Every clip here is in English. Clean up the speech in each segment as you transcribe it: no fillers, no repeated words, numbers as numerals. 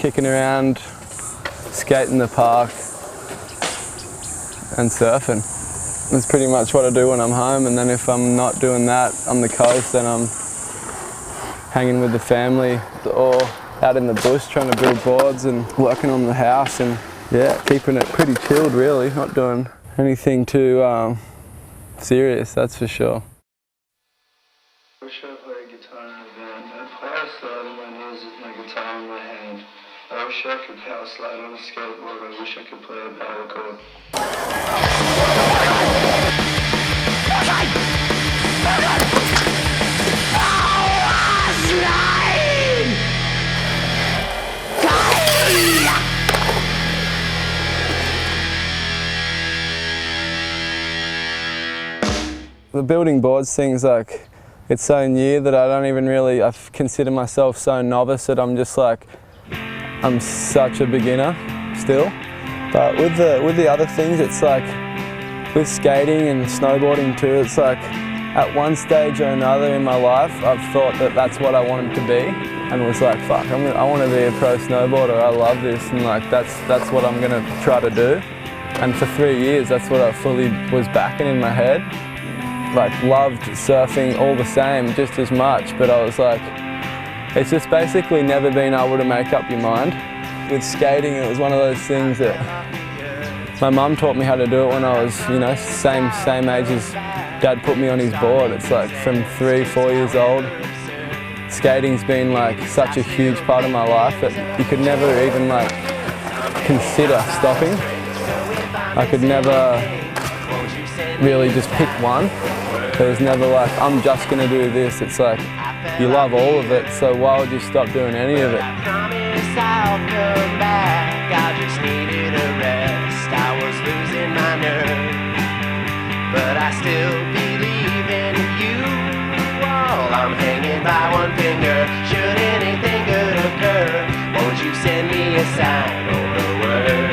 kicking around, skating in the park and surfing. That's pretty much what I do when I'm home, and then if I'm not doing that on the coast, then I'm hanging with the family or out in the bush trying to build boards and working on the house, and yeah, keeping it pretty chilled really, not doing anything too serious, that's for sure. I wish I played guitar in a band. I'd power slide on my knees with my guitar in my hand. I wish I could power slide on a skateboard. I wish I could play a power chord. The building boards thing's like, it's so new that I don't even really, I consider myself so novice that I'm just like, I'm such a beginner still. But with the other things, it's like, with skating and snowboarding too, it's like, at one stage or another in my life, I've thought that that's what I wanted to be, and was like, fuck, I want to be a pro snowboarder, I love this, and like, that's what I'm gonna try to do. And for 3 years, that's what I fully was backing in my head. Like, loved surfing all the same, just as much, but I was like, it's just basically never been able to make up your mind. With skating, it was one of those things that my mum taught me how to do it when I was, you know, same age as Dad put me on his board. It's like from 3-4 years old. Skating's been like such a huge part of my life that you could never even like consider stopping. I could never really just pick one. There was never like, I'm just gonna do this. It's like, you love all of it, so why would you stop doing any of it? I promise I'll come back, I just needed a rest. I was losing my nerve, but I still believe in you. While I'm hanging by one finger, should anything good occur, won't you send me a sign or a word?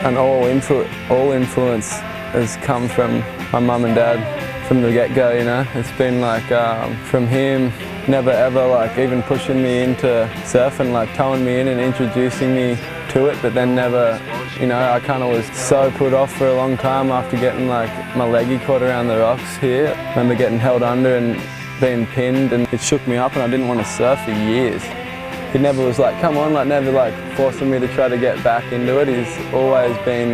And all influence has come from my mum and dad from the get-go, you know. It's been like from him, never ever like even pushing me into surfing, like towing me in and introducing me to it, but then never, you know, I kind of was so put off for a long time after getting like my leggy caught around the rocks here. I remember getting held under and being pinned, and it shook me up and I didn't want to surf for years. He never was like, come on, like never like forcing me to try to get back into it. He's always been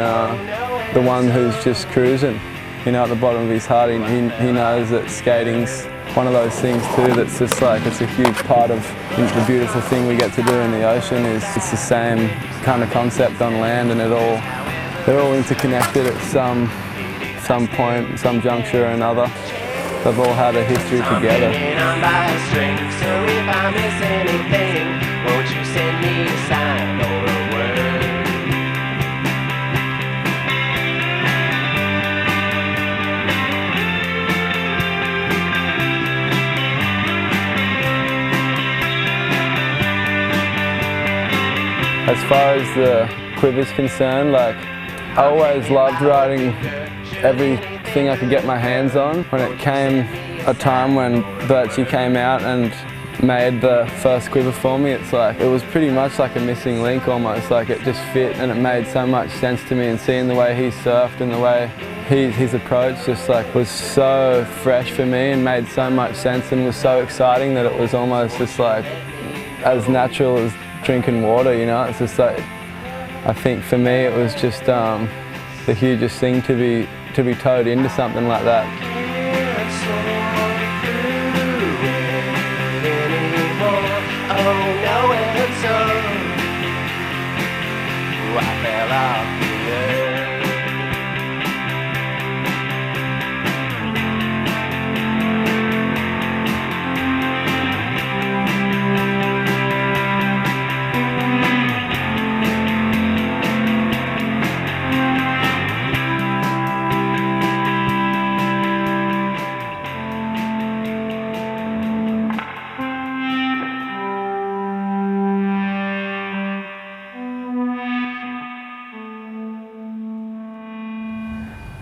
the one who's just cruising. You know, at the bottom of his heart, he knows that skating's one of those things too that's just like, it's a huge part of the beautiful thing we get to do in the ocean. Is it's the same kind of concept on land, and they're all interconnected at some point, some juncture or another. They've all had a history together. So if I miss anything, won't you send me a sign or a word? As far as the quiver's concerned, like, I always loved riding everything I could get my hands on. When it came a time when Burch came out and made the first quiver for me, it's like, it was pretty much like a missing link almost. Like, it just fit and it made so much sense to me, and seeing the way he surfed and the way his approach just like was so fresh for me and made so much sense and was so exciting that it was almost just like as natural as drinking water, you know. It's just like, I think for me it was just the hugest thing to be towed into something like that.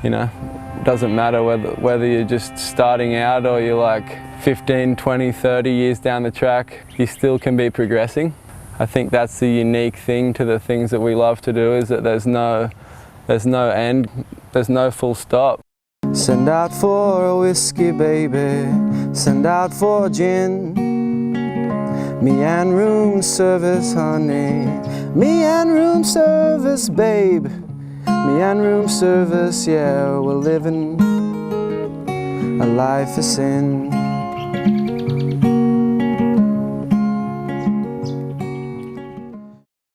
You know, it doesn't matter whether you're just starting out or you're like 15, 20, 30 years down the track, you still can be progressing. I think that's the unique thing to the things that we love to do, is that there's no end, there's no full stop. Send out for a whiskey, baby, send out for gin. Me and room service, honey, me and room service, babe. Me and room service, yeah, we're living a life of sin.